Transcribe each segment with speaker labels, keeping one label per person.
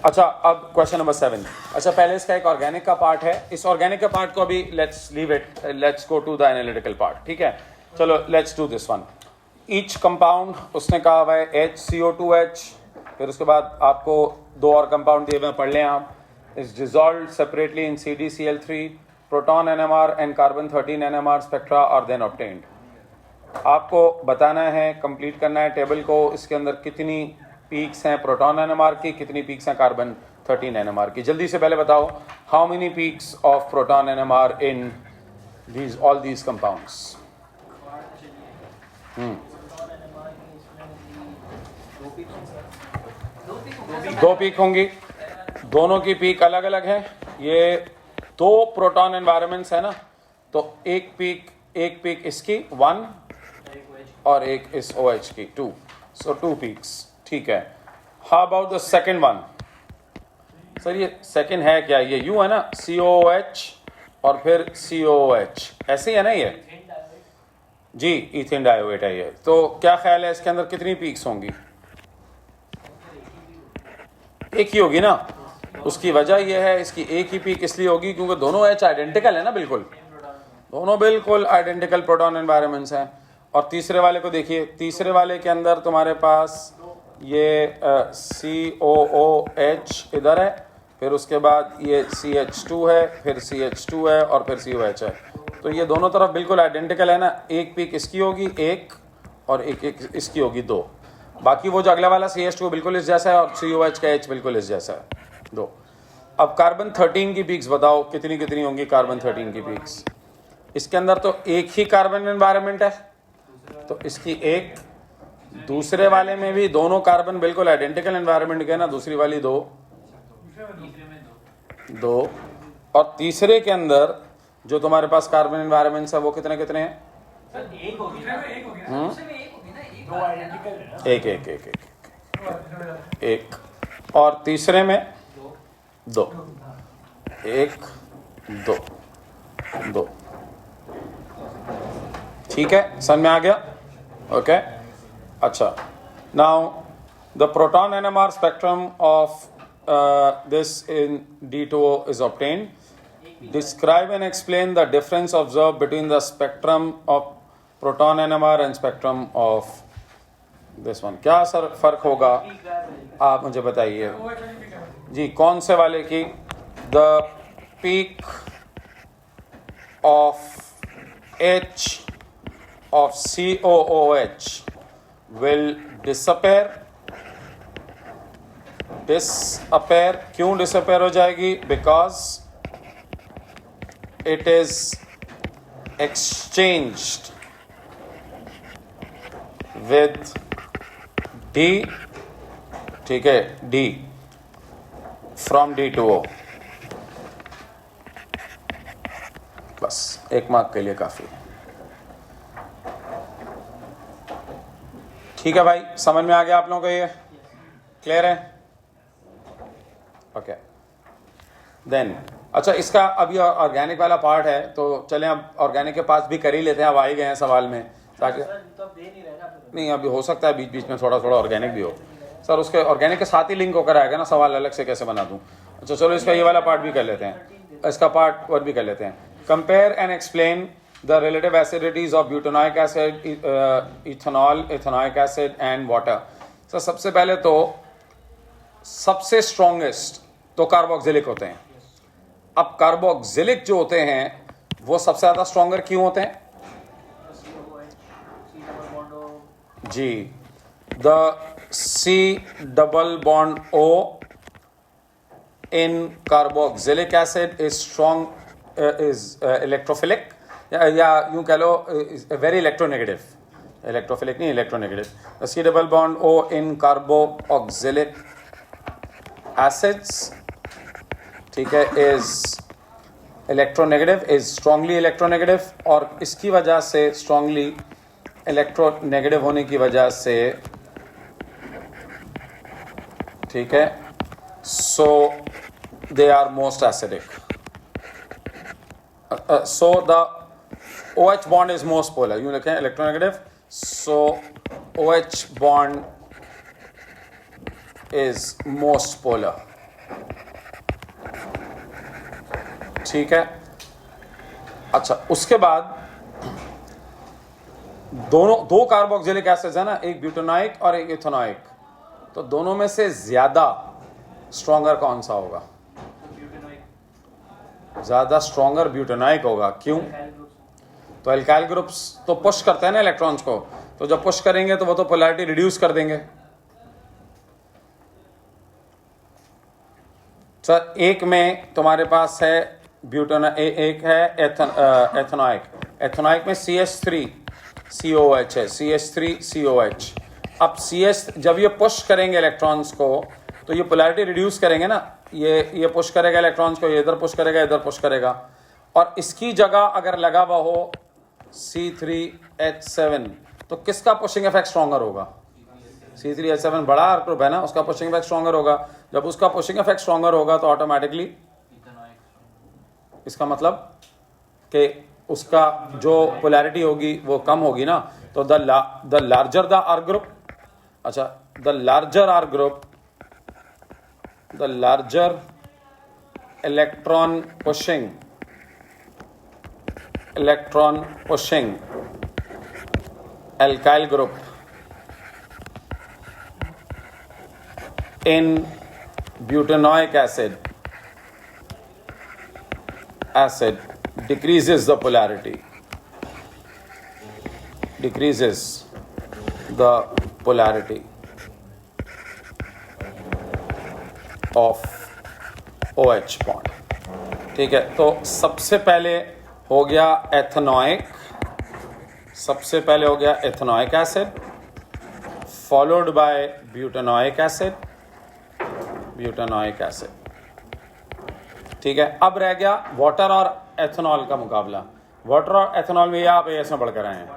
Speaker 1: अच्छा, अब question number 7। अच्छा, पहले इसका एक ऑर्गेनिक का पार्ट है, इस ऑर्गेनिक का पार्ट को अभी let's leave it, let's go to the analytical part. ठीक है, चलो let's do this one. Each compound उसने कहा हुआ है HCO2H, फिर उसके बाद आपको दो और कंपाउंड दिए हुए पढ़ लें आप। Is dissolve separately in CdCl3, proton NMR and carbon 13 NMR spectra are then obtained. आपको बताना है, कंप्लीट करना है टेबल को, इसके अंदर कितनी पीक्स हैं प्रोटॉन NMR की, कितनी पीक्स हैं कार्बन 13 NMR की। जल्दी से पहले बताओ, how many peaks of proton NMR in these all these compounds? दो पीक होंगी, दोनों की पीक अलग अलग है। ये दो प्रोटॉन एनवायरमेंट्स है ना, तो एक पीक इसकी 1 और एक इस OH की 2, सो 2 पीक्स। ठीक है, how about the second one? Sir ये सेकेंड है क्या? ये यू है ना, COOH और फिर COOH, ऐसे ही है ना ये जी, इथिन डायोवेट है ये। तो क्या ख्याल है इसके अंदर कितनी पीक्स होंगी? एक ही होगी ना। उसकी वजह यह है, इसकी एक ही पीक इसलिए होगी क्योंकि दोनों H आइडेंटिकल है ना, बिल्कुल दोनों बिल्कुल आइडेंटिकल प्रोटॉन एनवायरमेंट्स हैं। और तीसरे वाले को देखिए, तीसरे वाले के अंदर तुम्हारे पास ये COOH इधर है, फिर उसके बाद ये CH2 है, फिर CH2 है और फिर COH है। तो ये दोनों तरफ बिल्कुल आइडेंटिकल है ना। एक पीक इसकी होगी एक, और एक इसकी होगी 2। बाकी वो जो अगला वाला CH2 बिल्कुल इस जैसा है और COH का H बिल्कुल इस जैसा है, 2। अब कार्बन 13 की पीक्स बताओ, कितनी कितनी होंगी कार्बन 13 की पीक्स? इसके अंदर तो एक ही कार्बन एनवायरनमेंट है, तो इसकी एक, दूसरे वाले में भी दोनों कार्बन बिल्कुल आइडेंटिकल एनवायरनमेंट के ना, दूसरी वाली 2, और तीसरे के अंदर जो तुम्हारे पास कार्बन एनवायरनमेंट्स है वो कितने कितने हैं? एक, और तीसरे में 2, 1 2। ठीक है, समझ में आ गया? ओके, अच्छा। Now the proton NMR spectrum of this in D2O is obtained. Describe and explain the difference observed between the spectrum of proton NMR and spectrum of this one. क्या सर फर्क होगा, आप मुझे बताइए जी। कौन से वाले की? The peak of H of COOH will disappear. क्यों डिसअपेयर हो जाएगी? Because it is exchanged with D, ठीक है, D फ्रॉम D2O। बस एक मार्क के लिए काफी। ठीक है भाई, समझ में आ गया आप लोगों को? ये क्लियर है? ओके, देन अच्छा, इसका अब ये ऑर्गेनिक वाला पार्ट है, तो चलें अब ऑर्गेनिक के पास भी कर ही लेते हैं। अब आ ही गए हैं सवाल में, ताकि नहीं अभी हो सकता है बीच बीच में थोड़ा थोड़ा ऑर्गेनिक भी हो। सर उसके ऑर्गेनिक के साथ ही लिंक होकर आएगा ना सवाल, अलग से कैसे बना दूं? अच्छा चलो, इसका ये वाला पार्ट भी कर लेते हैं, इसका पार्ट वन भी कर लेते हैं। Compare and explain the relative acidities of butanoic acid, ethanol, ethanoic acid and water. Sir सबसे पहले तो सबसे स्ट्रॉन्गेस्ट तो कार्बोक्सिलिक होते हैं। अब कार्बोक्सिलिक जो होते हैं वो सबसे ज्यादा स्ट्रॉन्गर क्यों होते हैं जी? The C double bond O in carboxylic acid is strong, is electrophilic, या यूं कह लो very electronegative, electrophilic नहीं, electronegative. The C double bond O in carboxylic acids, ठीक है, is electronegative, is strongly electronegative, और इसकी वजह से strongly electronegative होने की वजह से, ठीक है, so they are most acidic. So the OH bond is most polar. यूं लिखें electronegative, so OH bond is most polar. ठीक है। अच्छा, उसके बाद दो कार्बोक्सिलिक एसिड्स है ना, एक ब्यूटेनॉइक और एक इथेनॉइक, तो दोनों में से ज्यादा स्ट्रॉन्गर कौन सा होगा? ज्यादा स्ट्रॉन्गर ब्यूटेनॉइक होगा। क्यों? तो एल्काइल ग्रुप्स तो पुश करते हैं ना इलेक्ट्रॉन्स को, तो जब पुश करेंगे तो वो तो पोलैरिटी रिड्यूस कर देंगे। सर एक में तुम्हारे पास है एक है एथेनॉइक, एथेनॉइक में CH3COH है, CH3COH। अब CH जब ये पुश करेंगे इलेक्ट्रॉन्स को तो ये पोलैरिटी रिड्यूस करेंगे ना, ये पुश करेगा इलेक्ट्रॉन्स को, ये इधर पुश करेगा, इधर पुश करेगा, और इसकी जगह अगर लगा हुआ हो C3H7 तो किसका पुशिंग इफेक्ट स्ट्रॉन्गर होगा? C3H7 बड़ा आर ग्रुप है ना, उसका पुशिंग इफेक्ट स्ट्रॉन्गर होगा। जब उसका पुशिंग इफेक्ट स्ट्रॉन्गर होगा तो ऑटोमेटिकली इसका मतलब कि उसका जो पोलैरिटी होगी वो कम होगी ना, तो the larger the R group, अच्छा the larger R group, the larger electron pushing alkyl group in butanoic acid decreases the polarity of OH bond। ठीक है, तो सबसे पहले हो गया ethanoic acid, followed by butanoic acid. ठीक है, अब रह गया वाटर और एथेनॉल का मुकाबला। वाटर और एथेनॉल में आप इसमें बढ़कर आए हैं,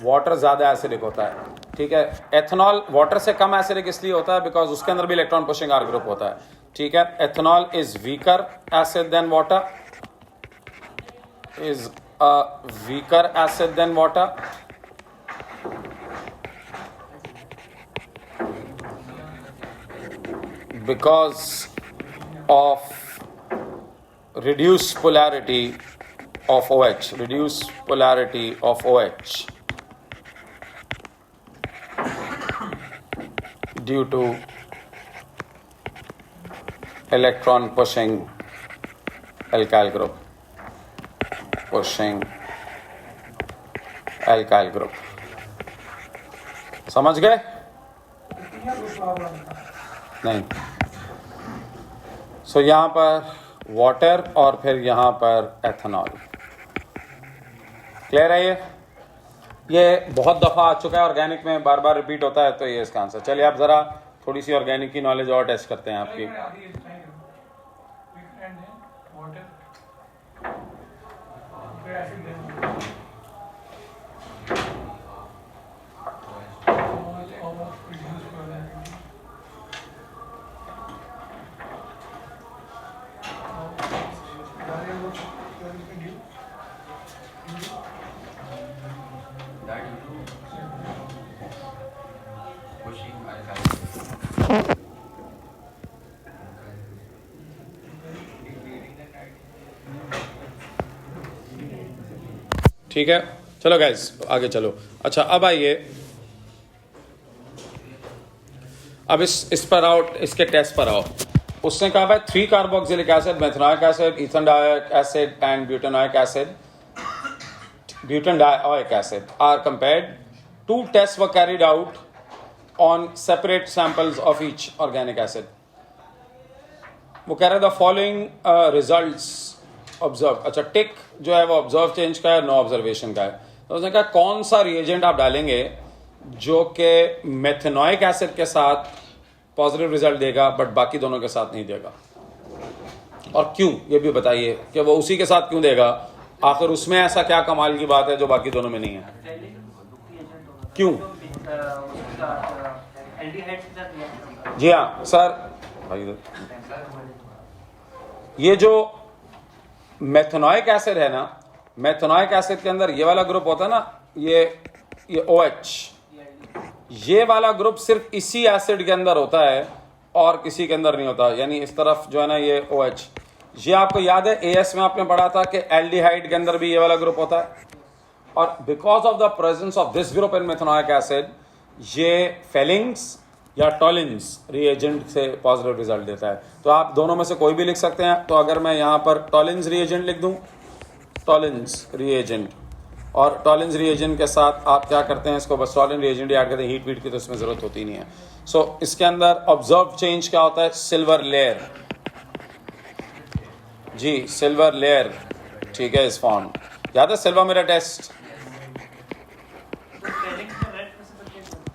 Speaker 1: वाटर ज़्यादा एसिडिक होता है। ठीक है, एथेनॉल वाटर से कम एसिडिक इसलिए होता है बिकॉज उसके अंदर भी इलेक्ट्रॉन पुशिंग आर ग्रुप होता है। ठीक है, ethanol is weaker acid than water, because of reduced polarity of OH, due to electron pushing alkyl group, समझ गए? नहीं। सो यहाँ पर वाटर और फिर यहाँ पर एथेनॉल। क्लियर है? ये बहुत दफ़ा आ चुका है ऑर्गेनिक में, बार बार रिपीट होता है, तो ये इसका आंसर। चलिए आप ज़रा थोड़ी सी ऑर्गेनिक की नॉलेज और टेस्ट करते हैं आपकी। ठीक है, चलो गाइस आगे चलो। अच्छा, अब आइए, अब इस पर आओ, इसके टेस्ट पर आओ। उसने कहा भाई 3 carboxylic acid, methanoic acid, ethanoic acid and butanoic acid are compared. 2 tests were carried out on separate samples of each organic acid. वो कह रहे द फॉलोइंग रिजल्ट्स ऑब्जर्व। अच्छा, टिक जो है वो ऑब्जर्व चेंज का है, नो ऑब्जर्वेशन का है। तो उसने कहा कौन सा रिएजेंट आप डालेंगे जो कि मेथेनॉइक एसिड के साथ पॉजिटिव रिजल्ट देगा बट बाकी दोनों के साथ नहीं देगा, और क्यों ये भी बताइए कि वो उसी के साथ क्यों देगा। आखिर उसमें ऐसा क्या कमाल की बात है जो बाकी दोनों में नहीं है? क्यों? जी हाँ सर, भाई ये जो मेथेनॉइक एसिड है ना, मेथेनॉइक एसिड के अंदर ये वाला ग्रुप होता है ना, ये OH, ये वाला ग्रुप सिर्फ इसी एसिड के अंदर होता है और किसी के अंदर नहीं होता। यानी इस तरफ जो है ना ये OH, ये आपको याद है एएस में आपने पढ़ा था कि एल्डिहाइड के अंदर भी ये वाला ग्रुप होता है, और because of the presence of this group in methanoic acid ये फेलिंग्स या टॉलिन्स रिएजेंट से पॉजिटिव रिजल्ट देता है। तो आप दोनों में से कोई भी लिख सकते हैं। तो अगर मैं यहाँ पर टॉलिन्स रिएजेंट लिख दूँ, टॉलिन्स रिएजेंट, और टॉलिन्स रिएजेंट के साथ आप क्या करते हैं, इसको बस टॉलिन रिएजेंट ऐड करते हैं, हीट वीट की तो इसमें ज़रूरत होती नहीं है। सो इसके अंदर ऑब्जर्व चेंज क्या होता है, silver layer, G silver layer, ठीक है, इस फॉर्म याद है सिल्वर मेरा टेस्ट,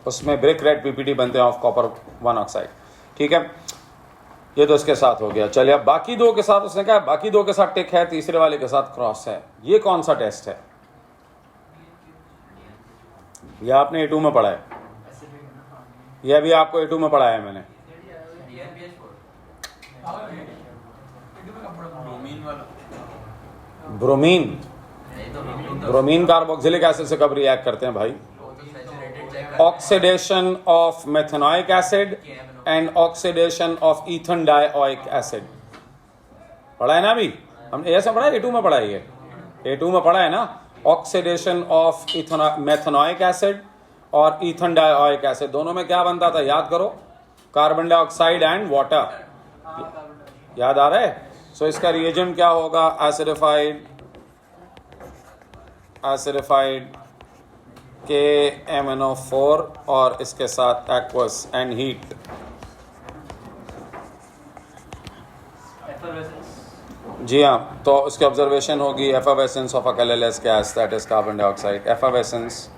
Speaker 1: उसमें ब्रिक रेड पीपीटी बनते हैं ऑफ कॉपर 1 ऑक्साइड, ठीक है। ये तो इसके साथ हो गया। चलिए अब बाकी दो के साथ उसने कहा बाकी दो के साथ टिक है, तीसरे वाले के साथ क्रॉस है। ये कौन सा टेस्ट है, ये आपने A2 में पढ़ा है, यह भी आपको A2 में पढ़ा है मैंने। ब्रोमीन, ब्रोमीन कार्बोक्सिलिक एसिड से कब रिएक्ट करते हैं भाई, oxidation of methanoic acid and oxidation of Ethan dioic acid. पढ़ा है ना अभी, हम एएस में पढ़ा है, A2 में पढ़ा है, ये A2 में पढ़ा है ना, ऑक्सीडेशन ऑफ मेथनोइक एसिड और ईथन डाइओइक एसिड, दोनों में क्या बनता था याद करो, कार्बन डाइऑक्साइड एंड वाटर, याद आ रहा है। सो इसका रिएजेंट क्या होगा, एसिडिफाइड KMnO4 और इसके साथ एक्वस एंड हीट। जी हाँ, तो उसकी ऑब्जर्वेशन होगी effervescence of a colourless gas that is carbon dioxide, effervescence,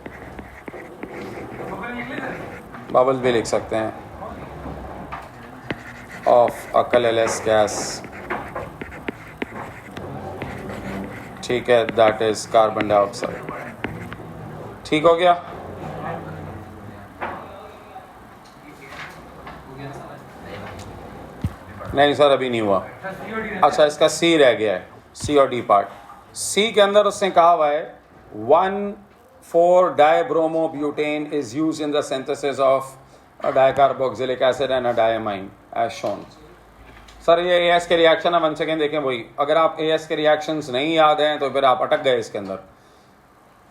Speaker 1: bubbles भी लिख सकते हैं, ऑफ अ कलरलेस गैस, ठीक है, दैट इज कार्बन डाइऑक्साइड। ठीक हो गया। नहीं सर अभी नहीं हुआ। अच्छा इसका सी रह गया है, सी और डी पार्ट। सी के अंदर उसने कहा हुआ है 1,4-dibromobutane is used in the synthesis of a dicarboxylic acid and a diamine as shown। Sir ये AS के रिएक्शन है, 1 सेकेंड देखें वही। अगर आप AS के रिएक्शंस नहीं याद हैं तो फिर आप अटक गए इसके अंदर।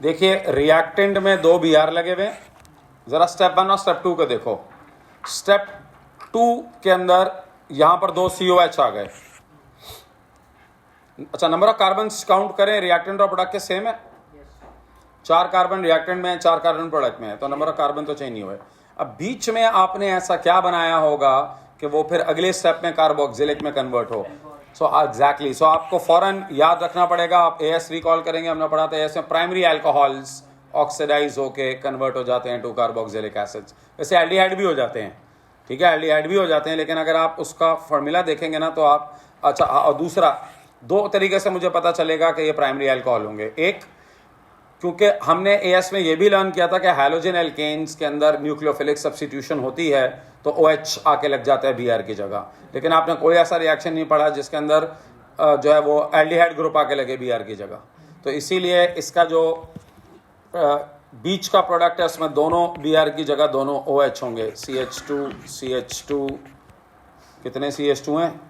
Speaker 1: देखिए रिएक्टेंट में 2 BR लगे हुए, जरा स्टेप 1 और स्टेप 2 को देखो। स्टेप 2 के अंदर यहां पर 2 COH आ गए। अच्छा नंबर ऑफ कार्बन काउंट करें, रिएक्टेंट और प्रोडक्ट के सेम है, 4 कार्बन रिएक्टेंट में है, 4 कार्बन प्रोडक्ट में है, तो नंबर ऑफ कार्बन तो चेंज नहीं हुए। अब बीच में आपने ऐसा क्या बनाया होगा कि वो फिर अगले स्टेप में कार्बोक्सिलिक में कन्वर्ट हो। सो एग्जैक्टली, सो आपको फौरन याद रखना पड़ेगा। आप AS रिकॉल करेंगे, हमने पढ़ा था AS में प्राइमरी अल्कोहल्स ऑक्सीडाइज होके कन्वर्ट हो जाते हैं टू कार्बोक्सिलिक एसिड्स। वैसे एल्डिहाइड भी हो जाते हैं, ठीक है, एल्डिहाइड भी हो जाते हैं, लेकिन अगर आप उसका फॉर्मूला देखेंगे ना तो आप, अच्छा और दूसरा 2 तरीके से मुझे पता चलेगा कि ये प्राइमरी अल्कोहल होंगे। एक, क्योंकि हमने AS में ये भी लर्न किया था कि हैलोजन एल्केन्स के अंदर न्यूक्लियोफिलिक सब्स्टिट्यूशन होती है तो OH आके लग जाता है BR की जगह, लेकिन आपने कोई ऐसा रिएक्शन नहीं पढ़ा जिसके अंदर जो है वो एल्डिहाइड ग्रुप आके लगे BR की जगह। तो इसीलिए इसका जो बीच का प्रोडक्ट है उसमें दोनों BR की जगह दोनों OH होंगे, CH2 कितने CH2 हैं,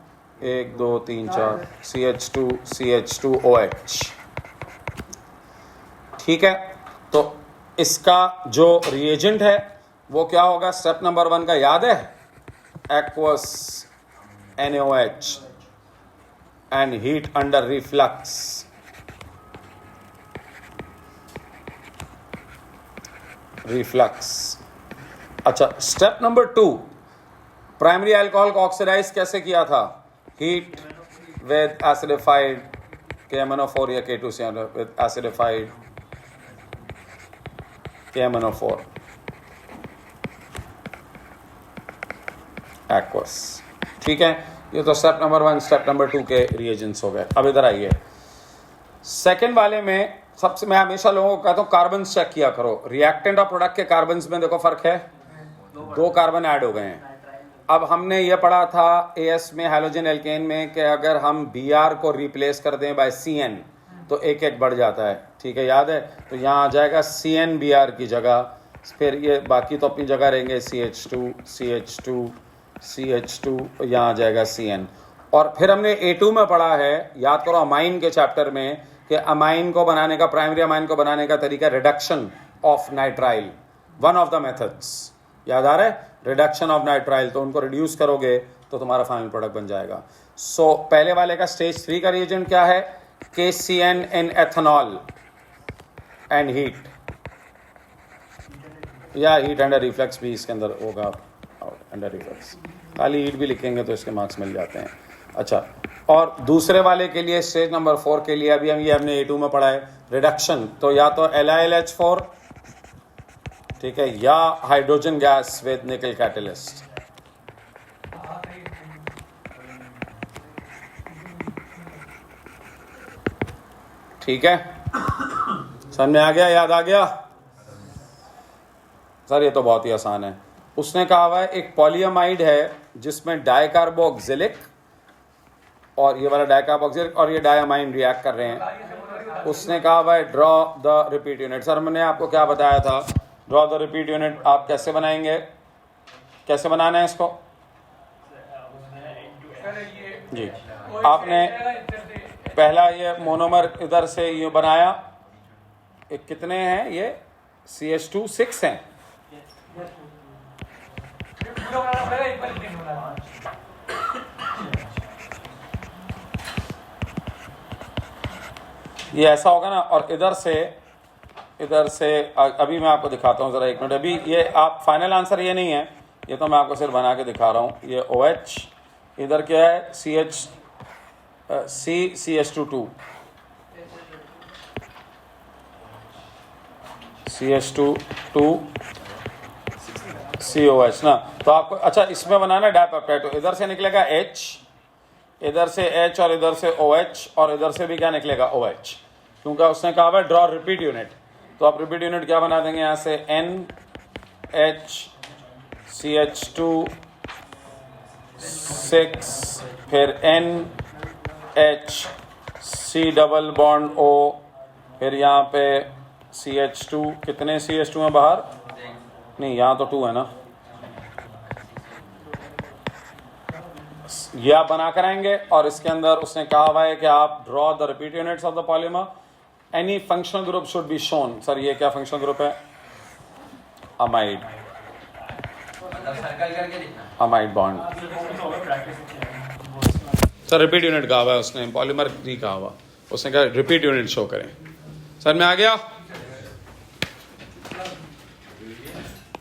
Speaker 1: 1 2 3 4 CH2 OH, ठीक है। तो इसका जो रिएजेंट है वो क्या होगा, स्टेप नंबर 1 का याद है, aqueous NaOH and heat under reflux. अच्छा स्टेप नंबर 2, प्राइमरी अल्कोहल को ऑक्सीडाइज कैसे किया था, हीट विद एसिडिफाइड KMnO4 या K2CN with acidified KMnO4 aqueous, ठीक है। ये तो स्टेप नंबर 1 स्टेप नंबर 2 के रिएजेंट्स हो गए। अब इधर आइए, सेकंड वाले में सबसे मैं हमेशा लोगों को कहता हूँ कार्बन चेक किया करो। रिएक्टेंट और प्रोडक्ट के कार्बन में देखो फर्क है, 2 कार्बन ऐड हो गए हैं। अब हमने ये पढ़ा था AS में हैलोजन एल्केन में कि अगर हम BR को रिप्लेस कर दें बाय CN तो 1 बढ़ जाता है, ठीक है, याद है। तो यहाँ आ जाएगा CN BR की जगह, फिर ये बाकी तो अपनी जगह रहेंगे, CH2 यहाँ आ जाएगा CN। और फिर हमने A2 में पढ़ा है, याद करो अमाइन के चैप्टर में, कि अमाइन को बनाने का, प्राइमरी अमाइन को बनाने का तरीका reduction of nitrile, one of the methods, याद आ रहा है, रिडक्शन ऑफ नाइट्राइल। तो उनको रिड्यूस करोगे तो तुम्हारा फाइनल प्रोडक्ट बन जाएगा। सो पहले वाले का स्टेज 3 का रिएजेंट क्या है? KCN in ethanol and heat, या हीट अंडर रिफ्लेक्स भी इसके अंदर होगा, अंडर रिफ्लेक्स, खाली हीट भी लिखेंगे तो इसके मार्क्स मिल जाते हैं। अच्छा, और दूसरे वाले के लिए स्टेज नंबर 4 के लिए अभी हम ये हमने A2 में पढ़ा है रिडक्शन, तो या तो LiLH4, ठीक है, या हाइड्रोजन गैस विद निकल कैटलिस्ट। ठीक है, समझ में आ गया, याद आ गया? सर ये तो बहुत ही आसान है। उसने कहा हुआ है एक पॉलीअमाइड है जिसमें डाइकार्बोक्सिलिक और ये वाला डाइकार्बोक्सिलिक और ये डायमाइन रिएक्ट कर रहे हैं। उसने कहा हुआ है draw the repeat unit. Sir मैंने आपको क्या बताया था? ड्रॉ द रिपीट यूनिट आप कैसे बनाएंगे, कैसे बनाना है इसको? जी, आपने पहला ये मोनोमर इधर से ये बनाया, कितने हैं ये? CH2 6 हैं। ये ऐसा होगा ना, और इधर से अभी मैं आपको दिखाता हूँ जरा, एक मिनट। अभी ये आप फाइनल आंसर ये नहीं है, ये तो मैं आपको सिर्फ बना के दिखा रहा हूँ। ये OH, इधर क्या है? CH2 COH ना, तो आपको अच्छा इसमें बनाना डाइपेप्टाइड। तो इधर से निकलेगा H, इधर से H और इधर से OH और इधर से भी क्या निकलेगा? OH, क्योंकि उसने कहा है ड्रॉ रिपीट यूनिट। तो आप रिपीट यूनिट क्या बना देंगे यहाँ से? NHCH2 6, फिर NHC डबल बॉन्ड O, फिर यहाँ पे CH2, कितने CH2 हैं बाहर? नहीं, यहाँ तो 2 है ना। ये आप बना कराएंगे और इसके अंदर उसने कहा हुआ है कि आप draw the repeat units of the polymer, any functional group should be shown. Sir ये क्या फंक्शनल ग्रुप है? Amide, amide bond. Sir repeat unit कहा हुआ है उसने, पॉलीमर 3 कहा हुआ, उसने कहा रिपीट यूनिट शो करें। सर में आ गया?